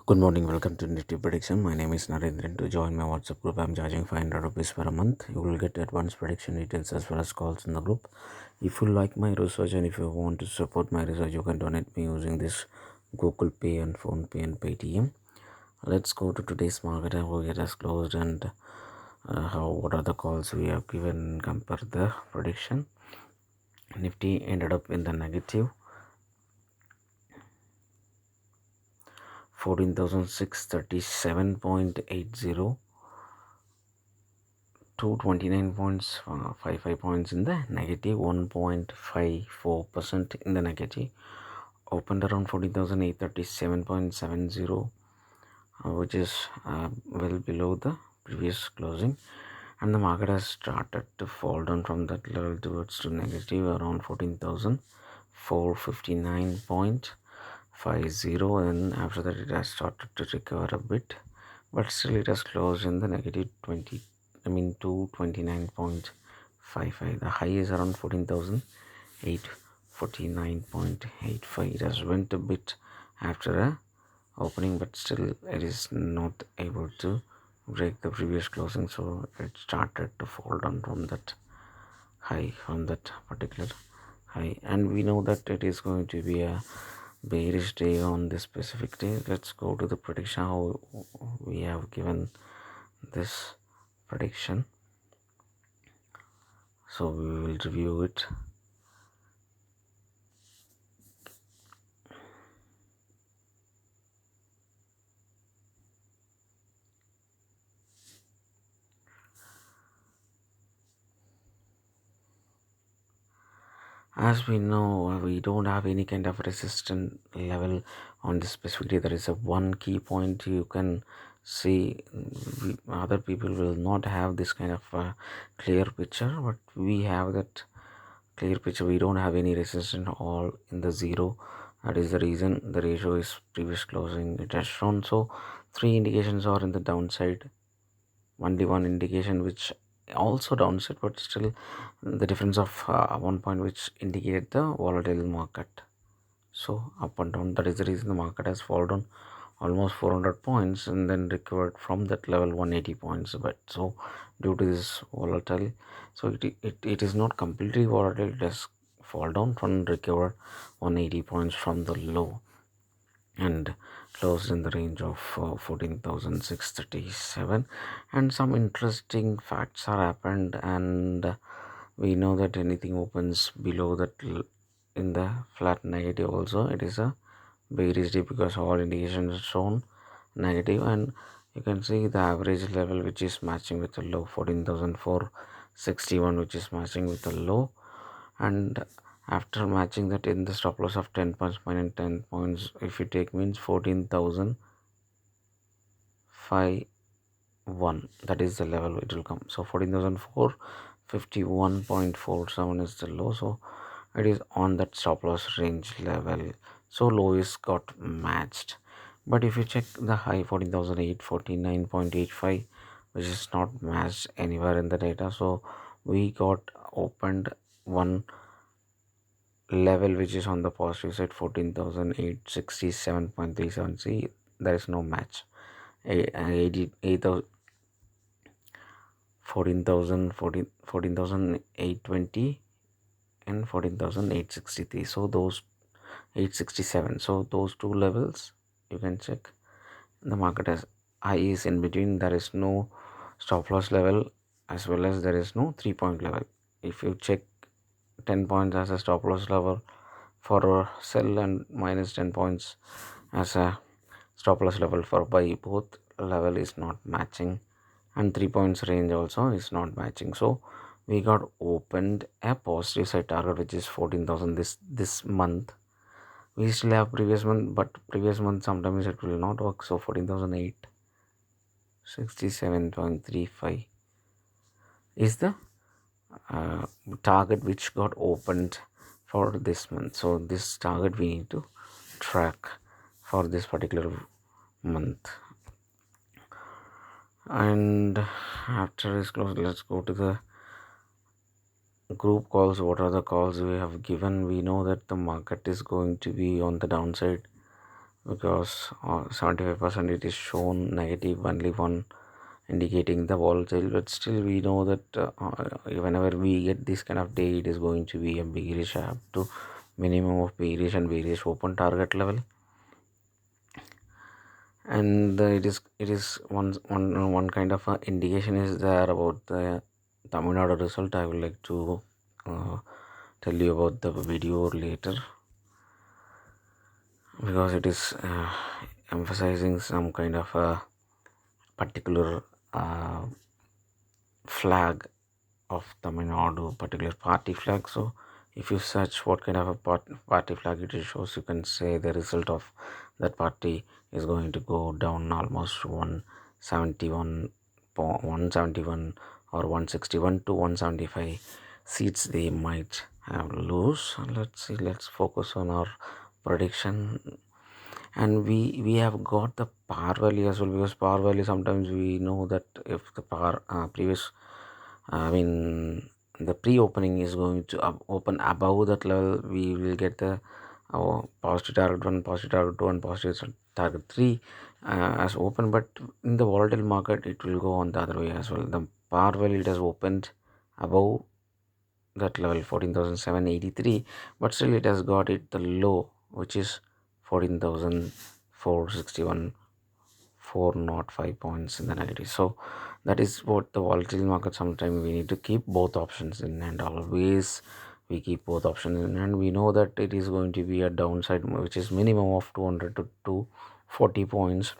Good morning, welcome to Nifty Prediction. My name is Narendran. To join my WhatsApp group, I'm charging 500 rupees per month. You will get advanced prediction details as well as calls in the group. If you like my research and if you want to support my research, you can donate me using this Google Pay and Phone Pay and Paytm. Let's go to today's market and we'll get us closed and what are the calls we have given compare the prediction. Nifty ended up in the negative 14,637.80, 229.55 points in the negative, 1.54% in the negative. Opened around 14,837.70, which is well below the previous closing, and the market has started to fall down from that level towards to negative around 14,459.50, and after that it has started to recover a bit, but still it has closed in the negative 229.55. The high is around 14,849.85. It has went a bit after a opening, but still it is not able to break the previous closing, so it started to fall down from that high, from that particular high, and we know that it is going to be a bearish day on this specific day. Let's go to the prediction, how we have given this prediction, so we will review it. As we know, we don't have any kind of resistance level on this specific day. There is a one key point you can see. Other people will not have this kind of clear picture, but we have that clear picture. We don't have any resistance all in the zero. That is the reason the ratio is previous closing it has shown. So three indications are in the downside, only one indication which also downside, but still the difference of 1 point which indicated the volatile market. So up and down, that is the reason the market has fallen almost 400 points and then recovered from that level 180 points. But so due to this volatile, so it is not completely volatile, it has fall down from recovered 180 points from the low and closed in the range of 14,637. And some interesting facts are happened, and we know that anything opens below that in the flat negative also, it is a bearish day because all indications are shown negative, and you can see the average level which is matching with the low 14,461, which is matching with the low, and after matching that in the stop loss of 10 points minus 10 points, if you take means 14,051, that is the level it will come. So 14,451.47 is the low, so it is on that stop loss range level, so low is got matched. But if you check the high 14,849.85, which is not matched anywhere in the data, so we got opened one level which is on the positive side 14,867.37. See, there is no match. 14,820 and 14,863, so those 867, so those two levels you can check. The market has high is in between, there is no stop loss level as well as there is no 3-point level. If you check 10 points as a stop loss level for a sell and minus 10 points as a stop loss level for buy, both level is not matching, and 3 points range also is not matching. So we got opened a positive side target which is 14,000 this month. We still have previous month, but previous month sometimes it will not work, so 14,867.35 is the target which got opened for this month. So this target we need to track for this particular month. And after this close, let's go to the group calls. What are the calls we have given? We know that the market is going to be on the downside because 75% it is shown negative, only one indicating the volatile, but still we know that whenever we get this kind of day, it is going to be a bearish up to minimum of bearish and bearish open target level. And it is one kind of indication is there about the Tamil Nadu result. I would like to tell you about the video later, because it is emphasizing some kind of a particular flag of Tamil Nadu, particular party flag. So if you search what kind of a party flag it shows, you can say the result of that party is going to go down almost 171 or 161 to 175 seats they might have lose. Let's see, let's focus on our prediction. And we have got the par value as well, because par value sometimes we know that if the par previous I mean the pre-opening is going to open above that level, we will get the positive target 1, positive target 2 and positive target 3 as open. But in the volatile market it will go on the other way as well. The par value it has opened above that level 14,783, but still it has got it the low, which is 14,461, 405 points in the negative. So that is what the volatile market, sometimes we need to keep both options in hand. Always we keep both options in hand. We know that it is going to be a downside which is minimum of 200 to 240 points,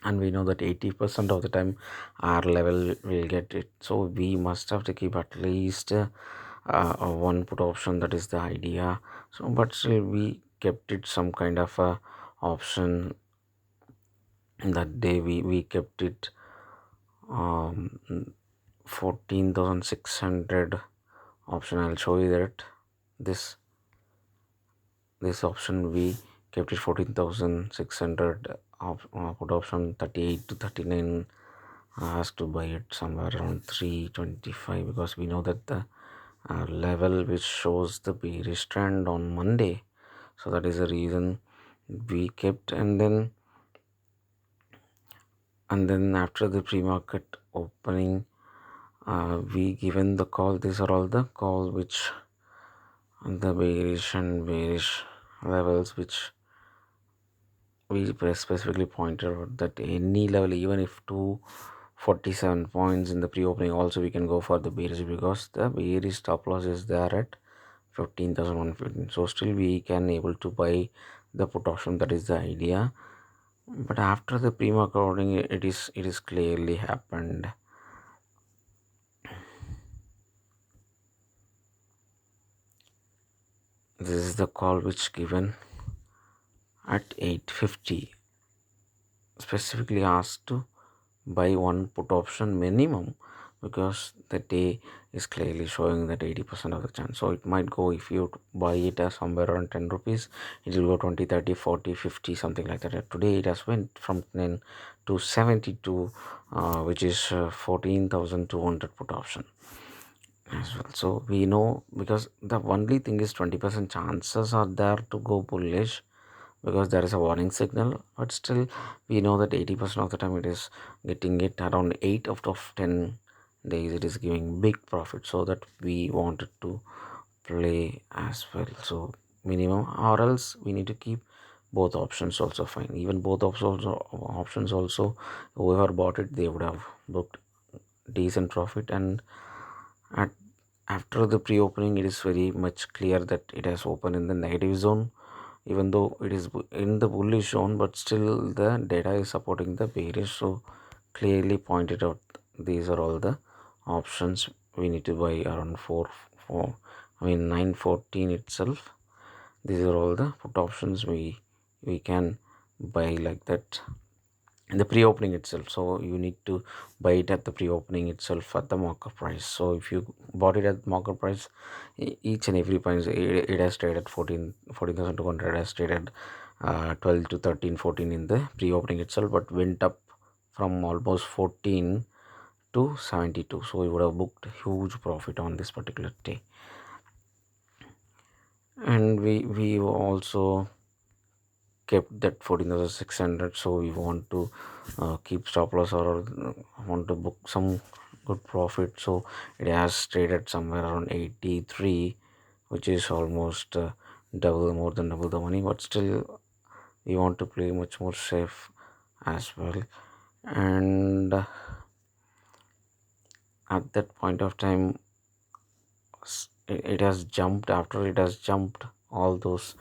and we know that 80% of the time our level will get it. So we must have to keep at least one put option. That is the idea. So but still we kept it some kind of a option that day. We kept it 14,600 option. I'll show you that this option we kept it 14,600 put option. 38 to 39 has to buy it somewhere around 325, because we know that the level which shows the bearish trend on Monday. So that is the reason we kept. And then after the pre-market opening, we given the call. These are all the call which the bearish and bearish levels which we specifically pointed out, that any level, even if 247 points in the pre-opening, also we can go for the bearish, because the bearish stop loss is there at 15,115. So still we can able to buy the put option. That is the idea. But after the pre-market opening, it is clearly happened. This is the call which given at 850, specifically asked to buy one put option minimum, because the day is clearly showing that 80% of the chance. So it might go, if you buy it as somewhere around 10 rupees, it will go 20, 30, 40, 50, something like that. Today it has went from 10 to 72, which is 14,200 put option as well. So we know, because the only thing is 20% chances are there to go bullish, because there is a warning signal. But still we know that 80% of the time it is getting it around 8 out of 10 days it is giving big profit. So that we wanted to play as well. So minimum, or else we need to keep both options also fine. Even both options also, whoever bought it, they would have booked decent profit. And at after the pre-opening, it is very much clear that it has opened in the negative zone, even though it is in the bullish zone, but still the data is supporting the bearish. So clearly pointed out, these are all the options we need to buy around 914 itself. These are all the put options we can buy like that in the pre-opening itself. So you need to buy it at the pre-opening itself at the market price. So if you bought it at market price, each and every price, it has traded 14,200 has traded 12 to 13, 14 in the pre-opening itself, but went up from almost 14 to 72. So you would have booked huge profit on this particular day. And we also kept that 14,600, so we want to keep stop loss or want to book some good profit. So it has traded somewhere around 83, which is almost double, more than double the money, but still we want to play much more safe as well. And at that point of time, it has jumped. After it has jumped, all those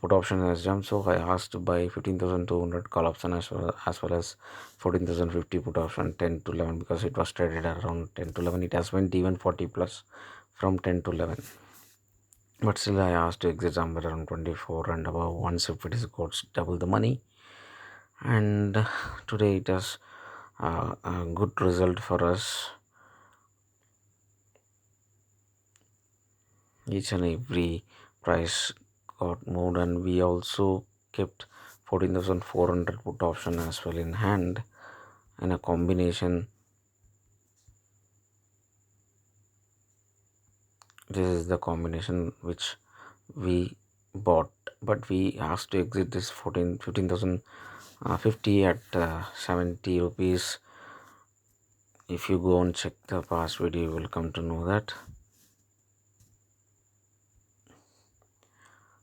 put option has jumped, so I asked to buy 15,200 call option as well as 14,050 put option 10 to 11, because it was traded around 10 to 11. It has went even 40 plus from 10 to 11, but still I asked to exit somewhere around 24 and above. Once if it is got double the money, and today it has a good result for us. Each and every price got moved, and we also kept 14,400 put option as well in hand, in a combination. This is the combination which we bought, but we asked to exit this 15,050 at 70 rupees. If you go and check the past video, you will come to know that.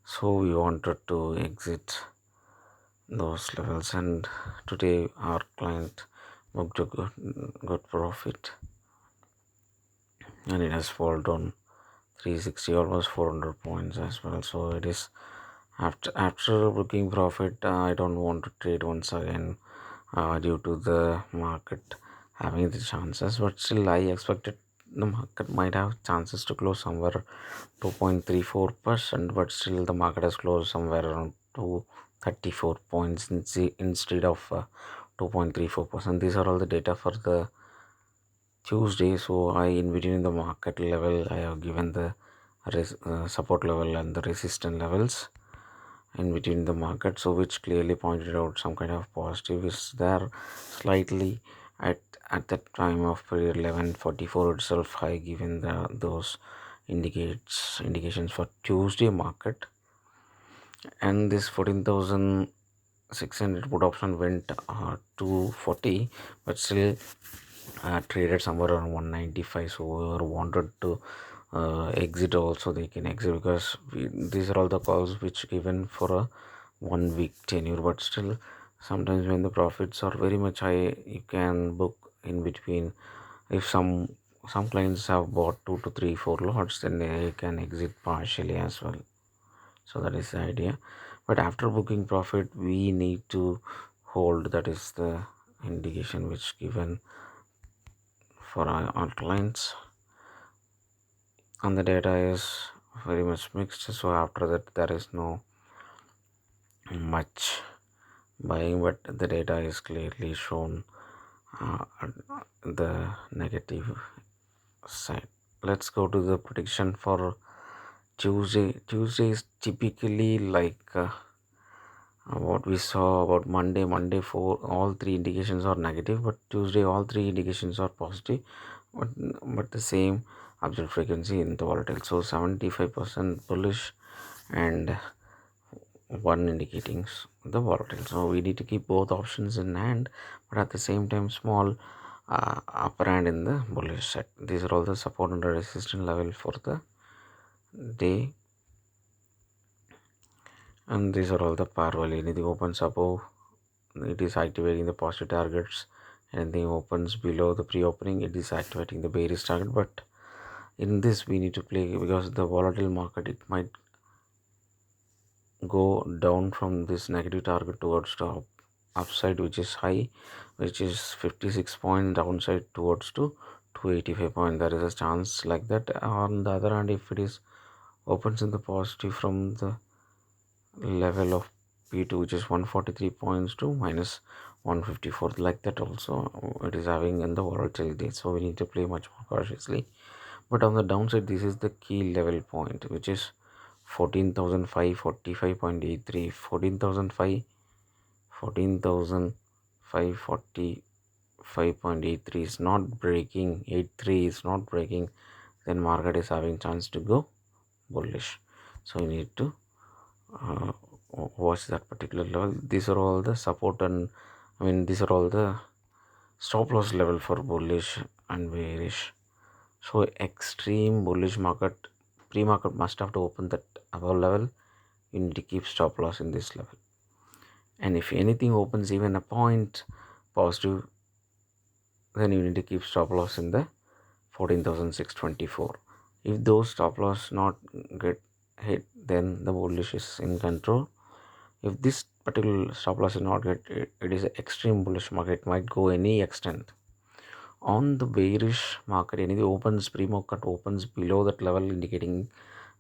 So we wanted to exit those levels, and today our client booked a good profit, and it has fallen down 360, almost 400 points as well. So it is after booking profit, I don't want to trade once again due to the market having the chances, but still I expected the market might have chances to close somewhere 2.34%, but still the market has closed somewhere around 234 points instead of 2.34%. These are all the data for the Tuesday. So I, in between the market level, I have given the support level and the resistance levels in between the market, so which clearly pointed out some kind of positive is there slightly at that time of period 11:44 itself. I given those indications for Tuesday market, and this 14,600 put option went to 40, but still traded somewhere around 195. So whoever wanted to exit also, they can exit, because these are all the calls which given for a 1 week tenure, but still sometimes when the profits are very much high, you can book in between. If some clients have bought 2 to 3 4 lots, then they can exit partially as well. So that is the idea, but after booking profit we need to hold. That is the indication which given for our clients, and the data is very much mixed. So after that there is no much buying, but the data is clearly shown uh, the negative side. Let's go to the prediction for Tuesday. Tuesday is typically like what we saw about Monday. Monday, for all three indications are negative, but Tuesday all three indications are positive, but the same observed frequency in the volatile. So 75% bullish and one indicating the volatile. So we need to keep both options in hand, but at the same time small upper hand in the bullish side. These are all the support and resistance level for the day, and these are all the par value. Anything opens above, it is activating the positive targets. Anything opens below the pre-opening, it is activating the bearish target. But in this we need to play, because the volatile market, it might go down from this negative target towards the upside, which is high, which is 56 point, downside towards to 285 point. There is a chance like that. On the other hand, if it is opens in the positive from the level of P2, which is 143 points to minus 154, like that also it is having in the volatility. So we need to play much more cautiously. But on the downside, this is the key level point, which is 14,545.83. 14,545.83 is not breaking. 83 is not breaking, then market is having chance to go bullish. So you need to watch that particular level. These are all the support, and these are all the stop loss level for bullish and bearish. So extreme bullish market, pre-market must have to open that above level. You need to keep stop loss in this level, and if anything opens even a point positive, then you need to keep stop loss in the 14,624. If those stop loss not get hit, then the bullish is in control. If this particular stop loss is not get it, it is an extreme bullish market. It might go any extent. On the bearish market, anything opens, pre-market opens below that level, indicating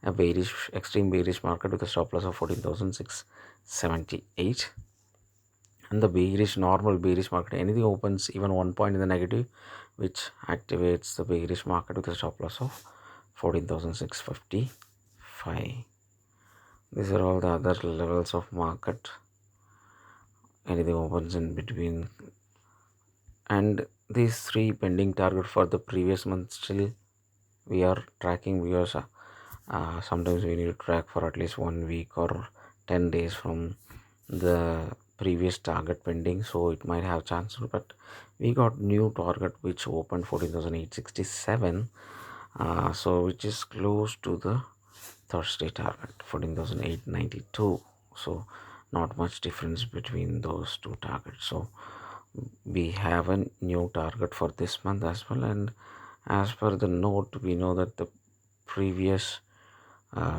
a bearish, extreme bearish market with a stop loss of 14,678. And the bearish, normal bearish market, anything opens even 1 point in the negative, which activates the bearish market with a stop loss of 14,655. These are all the other levels of market. Anything opens in between, and these three pending target for the previous month still we are tracking, because sometimes we need to track for at least 1 week or 10 days from the previous target pending, so it might have chance. But we got new target which opened 14,867, so which is close to the Thursday target 14,892. So not much difference between those two targets. So we have a new target for this month as well, and as per the note, we know that the previous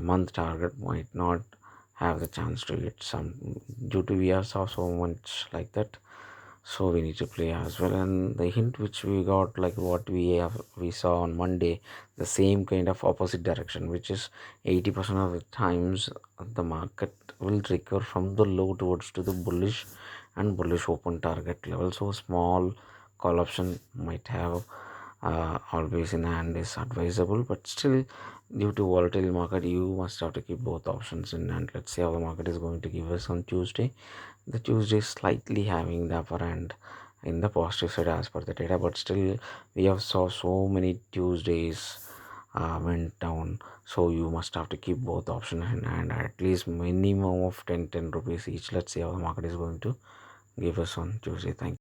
month target might not have the chance to hit some, due to we saw so much like that. So we need to play as well. And the hint which we got, like what we saw on Monday, the same kind of opposite direction, which is 80% of the times the market will recover from the low towards to the bullish and bullish open target level. So small call option might have always in hand is advisable, but still, due to volatile market, you must have to keep both options in hand. Let's see how the market is going to give us on Tuesday. The Tuesday is slightly having the upper hand in the positive side as per the data, but still we have saw so many Tuesdays went down, so you must have to keep both options in hand, at least minimum of 10 rupees each. Let's see how the market is going to give us on Tuesday. Thank you.